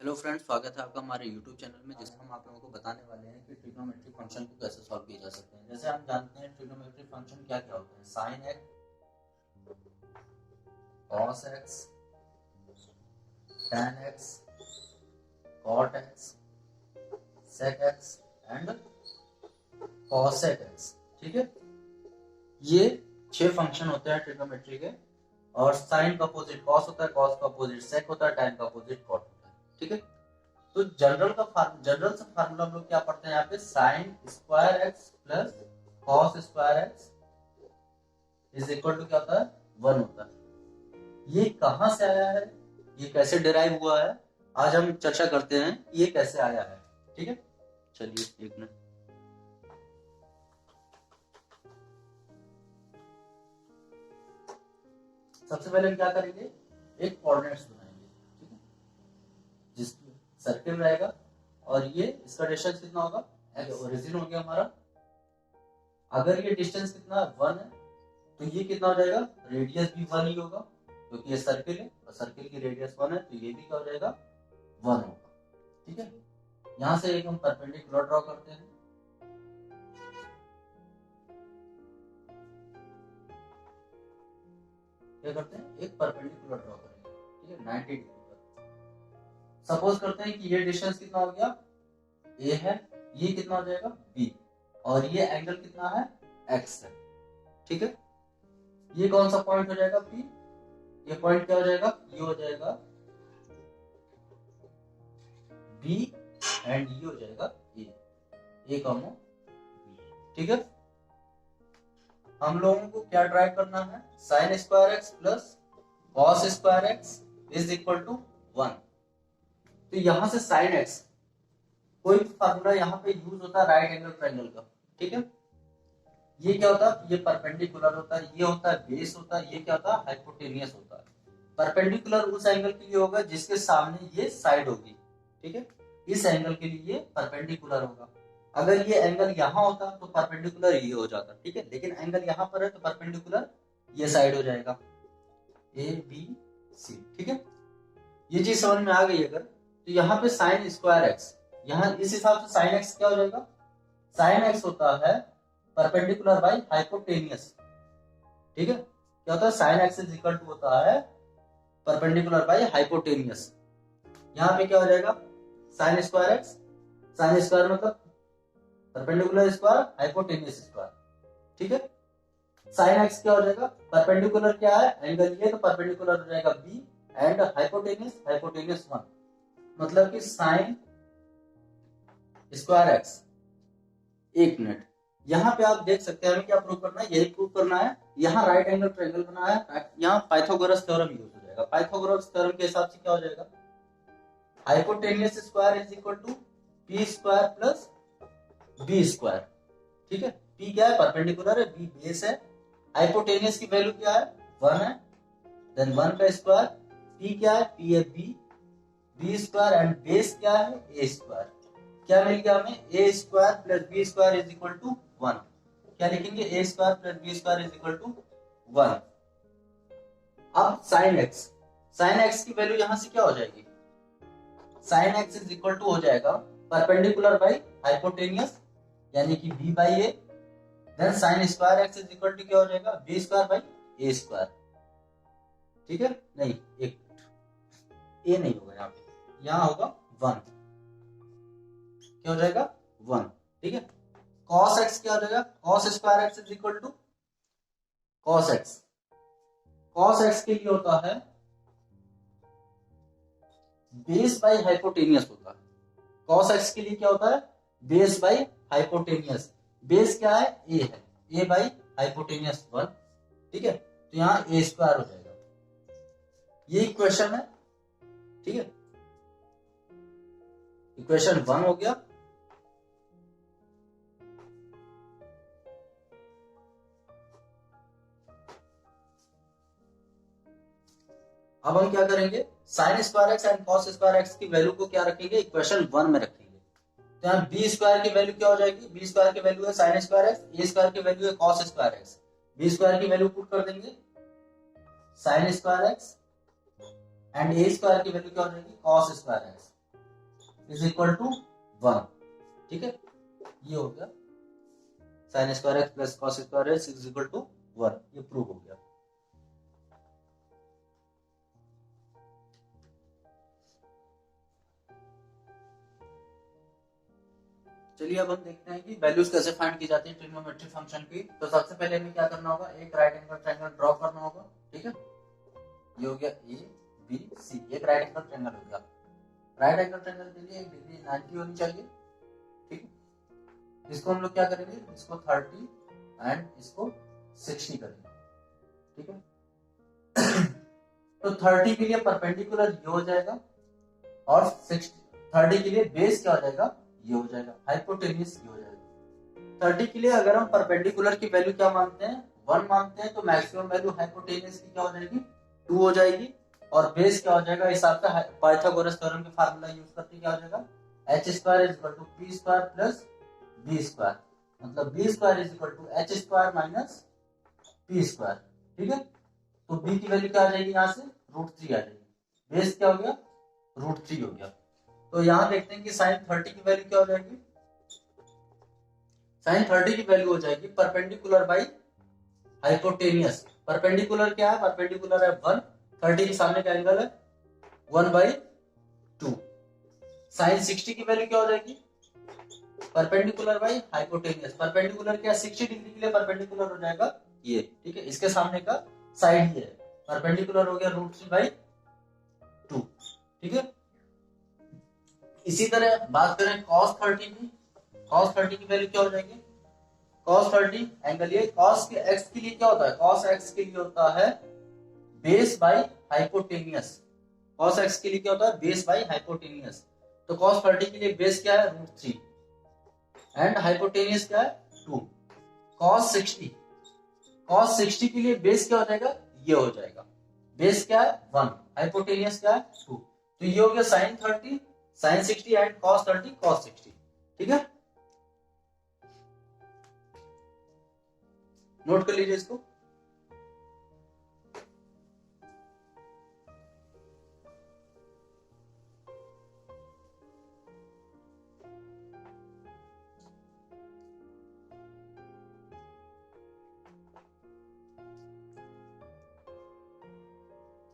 Hello friends, स्वागत है आपका हमारे यूट्यूब चैनल में, जिसमें हम आप लोगों को बताने वाले हैं कि ट्रिग्नोमेट्रिक फंक्शन को कैसे सॉल्व किया जा सकता है। जैसे हम जानते हैं ट्रिग्नोमेट्रिक फंक्शन क्या क्या होते हैं। Sine x, cos x, tan x, cot x, sec x and cosec x. ठीक है, ये 6 फंक्शन होते हैं ट्रिग्नोमेट्री के। और साइन का अपोजिट कॉस होता है, कॉस का अपोजिट सेक होता है, tan का अपोजिट कॉट होता है। ठीक है, तो जनरल से फार्मूला हम लोग क्या पढ़ते हैं यहाँ पे, sine square x plus cos square x is equal to क्या होता है, 1 होता है। ये कहां से आया है, ये कैसे डिराइव हुआ है, आज हम चर्चा करते हैं ये कैसे आया है। ठीक है, चलिए एक मिनट। सबसे पहले हम क्या करेंगे, एक कोऑर्डिनेट्स बनाएंगे। ठीक है, जिस सर्किल रहेगा और ये इसका डिस्टेंस कितना होगा, ओरिजिन हो गया हमारा। अगर ये डिस्टेंस कितना 1 है तो ये कितना हो जाएगा, रेडियस भी 1 ही होगा, क्योंकि ये सर्किल है और सर्किल की रेडियस 1 है, तो ये भी क्या हो जाएगा, 1 होगा। ठीक है, यहां से एक हम परपेंडिकुलर ड्रॉ करते हैं। क्या करते हैं, एक परपेंडिकुलर ड्रॉ करेंगे। ठीक है, 90 डिग्री पर। सपोज करते हैं कि ये डिस्टेंस कितना हो गया, ए है, ये कितना हो जाएगा, बी, और ये एंगल कितना है, एक्स है। ठीक है, ये कौन सा पॉइंट हो जाएगा, पी। ये पॉइंट क्या हो जाएगा, ये हो जाएगा बी एंड ये हो जाएगा ए कॉमा बी। ठीक है, हम लोगों को क्या ड्राइव करना है, sine square x plus cos square x is equal to 1। तो यहां से साइन एक्स, कोई भी फार्मूला यहाँ पे यूज होता है राइट एंगल ट्रायंगल का। ठीक है, ये क्या होता है, ये परपेंडिकुलर होता है, ये होता है बेस होता है, ये क्या होता है, हाइपोटेनियस होता है। परपेंडिकुलर उस एंगल के लिए होगा जिसके सामने ये साइड होगी। ठीक है, इस एंगल के लिए परपेंडिकुलर होगा। अगर ये एंगल यहाँ होता तो परपेंडिकुलर ये हो जाता। ठीक है, लेकिन एंगल यहाँ पर है तो परपेंडिकुलर ये साइड हो जाएगा, ए बी सी। ठीक है, ये चीज समझ में आ गई अगर, तो यहाँ पे साइन स्क्वायर एक्स, यहाँ इस हिसाब से साइन एक्स क्या हो जाएगा, साइन एक्स होता है परपेंडिकुलर बाई हाइपोटेनियस। ठीक है, क्या होता है, sine x is equal to होता है परपेंडिकुलर बाई हाइपोटेनियस। यहाँ पे क्या हो जाएगा, sign square x, sine square मतलब परपेंडिकुलर स्क्वायर, हाइपोटेनियस स्क्वायर। ठीक है, साइन एक्स क्या हो जाएगा, परपेंडिकुलर क्या है, एंगल ये, तो परपेंडिकुलर हो जाएगा बी एंड हाइपोटेनियस, हाइपोटेनियस 1, मतलब कि साइन स्क्वायर एक्स। एक मिनट, यहाँ पे आप देख सकते हैं हमें क्या प्रूव करना है, यही प्रूव करना है। यहाँ राइट एंगल ट्रायंगल बना है, यहाँ पाइथागोरस थ्योरम यूज हो जाएगा। पाइथागोरस थ्योरम के हिसाब से क्या हो जाएगा, hypotenuse square is equal to P square plus B square. ठीक है, पी क्या है, परपेंडिकुलर है, बी बेस है, हाइपोटेनियस की वैल्यू क्या है, 1 है, देन 1 का स्क्वायर, पी क्या है, पी है B, B square and base क्या है, ए स्क्वायर। क्या मिल गया हमें, A square plus B square is equal to 1। क्या लिखेंगे, A square plus B square is equal to 1। अब साइन एक्स, साइन एक्स की वैल्यू यहां से क्या हो जाएगी, sine x is equal to हो जाएगा परपेंडिकुलर बाई हाइपोटेनियस, यानी कि B by A, then sine square x is equal to क्या हो जाएगा, B square by A square. ठीक है, नहीं एक ए नहीं होगा यहाँ पे, यहाँ होगा 1, क्या हो जाएगा 1। ठीक है, cos x क्या हो जाएगा, cos square x is equal to cos x। cos x के लिए होता है बेस बाई हाइपोटेनियस होता है। cos x के लिए क्या होता है, बेस बाई हाइपोटेनियस। बेस क्या है, a है, a बाई हाइपोटेनियस 1। ठीक है, तो यहाँ a स्क्वायर हो जाएगा, ये इक्वेशन है। ठीक है, इक्वेशन 1 हो गया। अब हम क्या करेंगे, sign square x and cos square x की वैल्यू को क्या रखेंगे, इक्वेशन 1 में रखेंगे। तो यहाँ बी स्क्वायर की वैल्यू क्या हो जाएगी, बी स्क्वायर की वैल्यू है sine square x, A square की वैल्यू है cos square x. B square की वैल्यू पुट कर देंगे sine square x and A square की वैल्यू क्या हो जाएगी, cos square x. Is equal to 1। ठीक है, ये हो गया sine square x plus cos square x is equal to 1, ये प्रूव हो गया। चलिए अब हम देखते हैं कि वैल्यूज कैसे फाइंड की जाती है ट्रिग्नोमेट्रिक फंक्शन की। तो सबसे पहले हमें क्या करना होगा, एक राइट एंगल ट्रायंगल ड्रॉ करना होगा। ठीक है, ये हो गया ए बी सी, एक राइट एंगल ट्रायंगल हो गया। राइट एंगल ट्रायंगल के लिए एक डिग्री 90 होनी चाहिए। ठीक है, इसको हम लोग क्या करेंगे, इसको 30 एंड इसको 60 करेंगे। ठीक है, तो 30 के लिए परपेंडिकुलर ये हो जाएगा और 30 के लिए बेस क्या हो जाएगा, ये हो जाएगा, हाइपोटेन्यूस ये हो जाएगा। 30 के लिए अगर हम परपेंडिकुलर की वैल्यू क्या मानते हैं, 1 मानते हैं, तो मैक्सिमम वैल्यू हाइपोटेन्यूस की क्या हो जाएगी, 2 हो जाएगी। और बेस क्या हो जाएगा, हिसाब से पाइथागोरस थ्योरम के फार्मूला यूज करके क्या हो जाएगा, h square is equal to p square plus b square, मतलब b square is equal to h square minus p square. ठीक है, तो b की वैल्यू क्या आ जाएगी, यहाँ से √3 आ जाएगी, बेस क्या हो गया, √3 हो गया। तो यहाँ देखते हैं कि साइन 30 की वैल्यू क्या हो जाएगी, साइन 30 की वैल्यू हो जाएगी परपेंडिकुलर बाई हाइपोटेनियस। परपेंडिकुलर क्या है, परपेंडिकुलर है 1, 30 के सामने का एंगल है 1/2। साइन 60 की वैल्यू क्या हो जाएगी, परपेंडिकुलर बाई हाइपोटेनियस। परपेंडिकुलर क्या, 60 डिग्री के लिए परपेंडिकुलर हो जाएगा ये। ठीक है, इसके सामने का साइड ये है, परपेंडिकुलर हो गया √3/2। ठीक है, इसी तरह बात करें cos 30 की, cos 30 की वैल्यू क्या हो जाएगी, cos 30 एंगल ये cos के x के लिए क्या होता है, cos x के लिए होता है base by hypotenuse. cos x के लिए क्या होता है, बेस बाई हाइपोटेनियस। तो cos 30 के लिए बेस क्या है, √3 एंड हाइपोटेनियस क्या है 2। cos 60 के लिए बेस क्या हो जाएगा, ये हो जाएगा, बेस क्या है 1, हाइपोटेनियस क्या है 2। तो ये हो गया sin 30 sin 60 and cos 30 cos 60। ठीक है, नोट कर लीजिए इसको।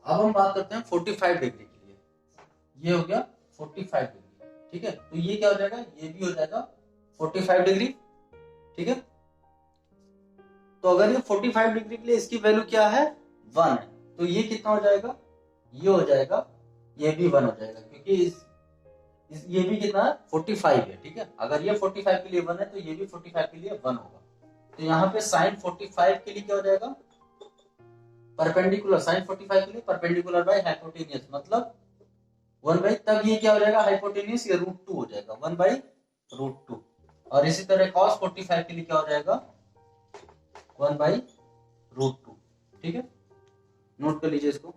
अब हम बात करते हैं 45 डिग्री के लिए, ये हो गया 45 डिग्री। ठीक है, तो ये क्या हो जाएगा, ये भी हो जाएगा 45 डिग्री। ठीक है, तो अगर ये 45 डिग्री के लिए इसकी वैल्यू क्या है, 1 है, तो ये कितना हो जाएगा, ये हो जाएगा, ये भी 1 हो जाएगा, क्योंकि ये भी कितना है 45 है। ठीक है, अगर ये 45 के लिए 1 है तो ये भी 45 के लिए 1 होगा। तो यहाँ पे साइन 45 के लिए क्या हो जाएगा, परपेंडिकुलर, साइन 45 के लिए परपेंडिकुलर बाय हाइपोटेनियस, मतलब 1/, तब ये क्या हो जाएगा, हाइपोटेनियस, ये √2 हो जाएगा, 1/√2। और इसी तरह cos 45 के लिए क्या हो जाएगा, 1/√2। ठीक है, नोट कर लीजिए इसको।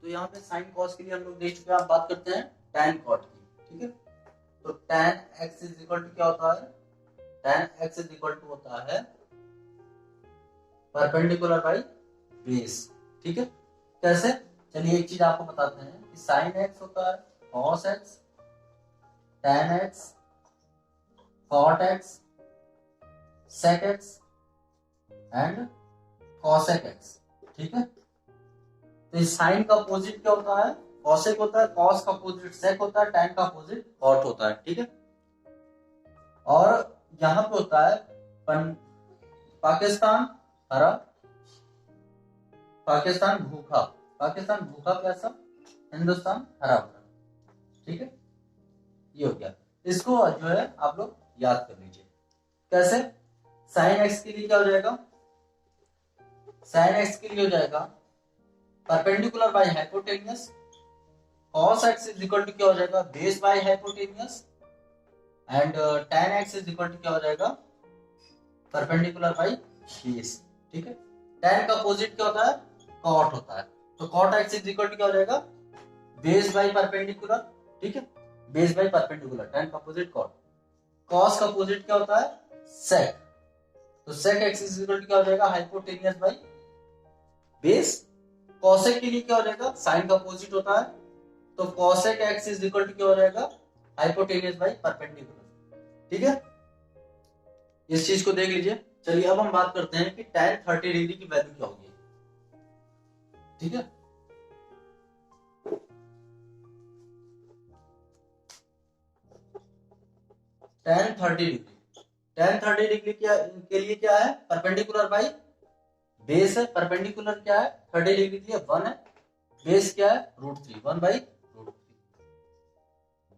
तो यहाँ पे साइन कॉस के लिए हम लोग देख चुके हैं, आप बात करते हैं tan कॉट की। ठीक है, तो tan x is equal to क्या होता है, tan x is equal to होता है परपेंडिकुलर बाई बेस। ठीक है, कैसे, चलिए एक चीज आपको बताते हैं कि साइन x होता है cos x, tan x, cot x, sec x and cosec x। ठीक है, तो इस साइन का अपोजिट क्या होता है, cosec होता है, cos का अपोजिट sec होता है, tan का अपोजिट cot होता है। ठीक है, और यहां पे होता है पाकिस्तान हरा, पाकिस्तान भूखा, पाकिस्तान भूखा प्यासा, हिंदुस्तान हरा भरा। ठीक है, ये हो गया, इसको जो है आप लोग याद कर लीजिए। कैसे, साइन एक्स के लिए क्या हो जाएगा, साइन एक्स के लिए हो जाएगा perpendicular by hypotenuse, cos x is equal to क्या हो जाएगा, base by hypotenuse, and tan x is equal to क्या हो जाएगा, परपेंडिकुलर बाय बेस। ठीक है, tan का अपोजिट क्या होता है, cot होता है, तो cot x is equal to क्या हो जाएगा, बेस बाय परपेंडिकुलर। ठीक है, बेस बाय परपेंडिकुलर, tan का अपोजिट cot। cos का अपोजिट क्या होता है, sec, तो sec x is equal to क्या हो जाएगा, हाइपोटेनियस बाय बेस। cosec के लिए क्या हो जाएगा, साइन का अपोजिट होता है, तो cosec x is equal to क्या हो जाएगा, हाइपोटेनियस बाई परपेंडिकुलर। ठीक है, इस चीज को देख लीजिए। चलिए अब हम बात करते हैं कि tan 30 डिग्री की वैल्यू क्या होगी। ठीक है, tan 30 डिग्री, tan 30 डिग्री के लिए क्या है, परपेंडिकुलर बाई बेस है। परपेंडिकुलर क्या है 30 डिग्री के लिए 1 है, बेस क्या है √3, 1 बाई √3।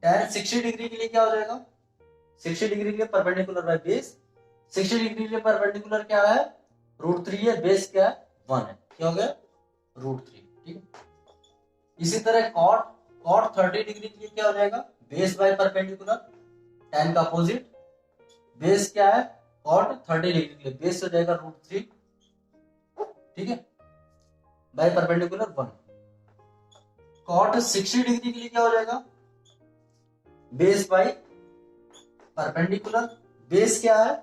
tan 60 डिग्री के लिए क्या हो जाएगा, 60 डिग्री के लिए परपेंडिकुलर बाई बेस, 60 डिग्री के लिए परपेंडिकुलर क्या है √3 है, बेस क्या है 1 है, क्या हो गया √3। ठीक है, इसी तरह cot 30 डिग्री के लिए क्या हो जाएगा, बेस बाय परपेंडिकुलर, tan का अपोजिट, बेस क्या है cot 30 डिग्री के लिए बेस हो जाएगा √3। ठीक है, बाय परपेंडिकुलर 1। cot 60 डिग्री के लिए क्या हो जाएगा, बेस बाय परपेंडिकुलर, बेस क्या है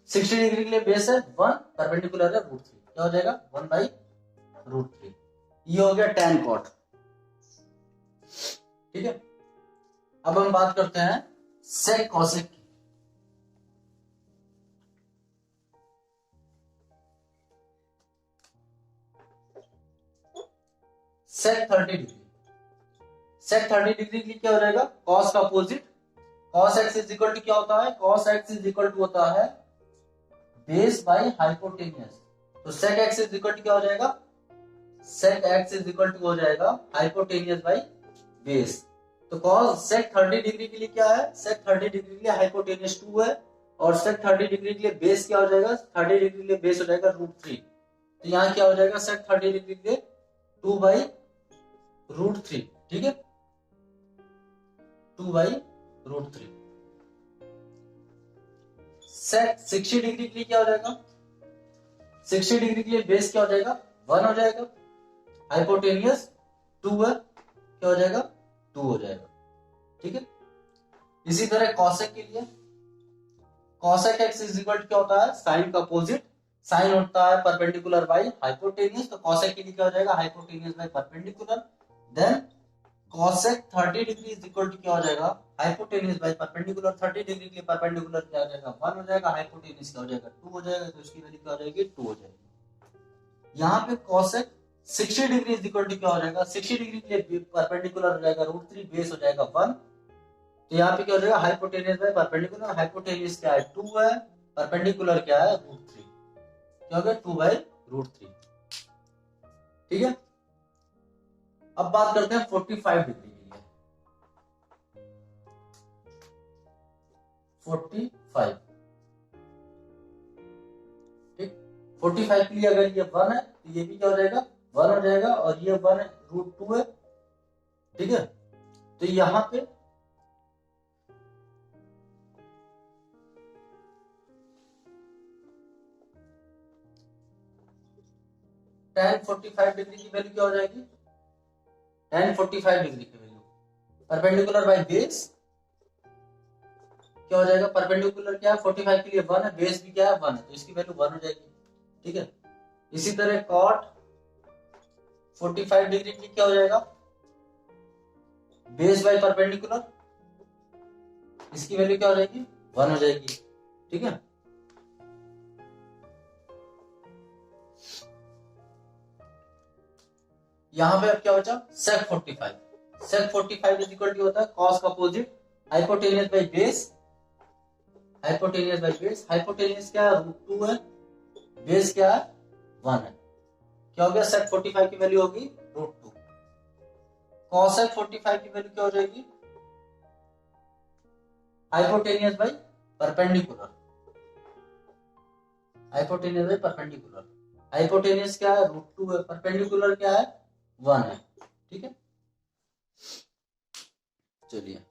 60 डिग्री के लिए बेस है 1, परपेंडिकुलर है √3, क्या हो जाएगा 1 बाई √3। ये हो गया tan cot। ठीक है, अब हम बात करते हैं sec cosec की। sec 30 डिग्री, sec 30 डिग्री के लिए क्या हो जाएगा, cos का opposite, cos x is equal to क्या होता है, cos x is equal to होता है बेस बाई हाइपोटेनियस। तो sec x is equal to क्या हो जाएगा, sec x is equal to हो जाएगा हाइपोटेनियस बाई बेस। तो cos sec 30 डिग्री के लिए क्या है, sec 30 डिग्री के लिए हाइपोटेनियस 2 है, और sec 30 डिग्री के लिए बेस क्या हो जाएगा, 30 डिग्री के लिए बेस हो जाएगा √3। तो यहाँ क्या हो जाएगा, sec 30 डिग्री के लिए 2 बाई √3। ठीक है, 2 बाई √3। sec 60 डिग्री के लिए क्या हो जाएगा, 60 डिग्री के लिए बेस क्या हो जाएगा 1 हो जाएगा, हाइपोटेनियस 2 है, क्या हो जाएगा 2 हो जाएगा। ठीक है, इसी तरह cosec के लिए cosec x is equal to क्या होता है, साइन का अपोजिट, साइन होता है परपेंडिकुलर बाई हाइपोटेनियस, तो cosec के लिए क्या हो जाएगा hypotenuse by perpendicular. Then cosec 30 degree is equal to क्या हो जाएगा, हाइपोटेनियस बाई परपेंडिकुलर, 30 डिग्री के लिए परपेंडिकुलर क्या हो जाएगा 1 हो जाएगा, हाइपोटेनियस क्या हो जाएगा 2 हो जाएगा, तो इसकी वैल्यू क्या हो जाएगी 2 हो जाएगी। यहाँ पे cosec 60 degree is equal to क्या हो जाएगा, 60 डिग्री के लिए परपेंडिकुलर हो जाएगा √3, बेस हो जाएगा 1। तो यहाँ पे क्या हो जाएगा हाइपोटेनियस बाय परपेंडिकुलर, हाइपोटेनियस क्या है 2 है, परपेंडिकुलर क्या है √3, क्या हो गया 2 बाई √3। ठीक है, अब बात करते हैं 45 डिग्री के लिए। 45, ठीक, 45 के लिए अगर ये 1 है तो ये भी क्या हो जाएगा 1 हो जाएगा, और ये 1 है √2 है। ठीक है, तो यहाँ पे tan 45 डिग्री की वैल्यू क्या हो जाएगी, tan 45 डिग्री की वैल्यू परपेंडिकुलर बाय बेस क्या हो जाएगा, परपेंडिकुलर क्या है 45 के लिए 1 है, बेस भी क्या है 1 है, तो इसकी वैल्यू 1 हो जाएगी। ठीक है, इसी तरह cot 45 डिग्री के लिए क्या हो जाएगा, बेस बाय परपेंडिकुलर, इसकी वैल्यू क्या हो जाएगी 1 हो जाएगी। ठीक है, यहां पे अब क्या बचा sec 45, sec 45 is equal to होता है cos का opposite, hypotenuse by base, hypotenuse by base, hypotenuse क्या है √2 है, बेस क्या है 1 है, क्या हो गया sec 45 की वैल्यू होगी √2। cosec 45 की वैल्यू क्या हो जाएगी, hypotenuse by perpendicular, hypotenuse by perpendicular, hypotenuse क्या है √2 है, परपेंडिकुलर क्या है 1 है। ठीक है, चलिए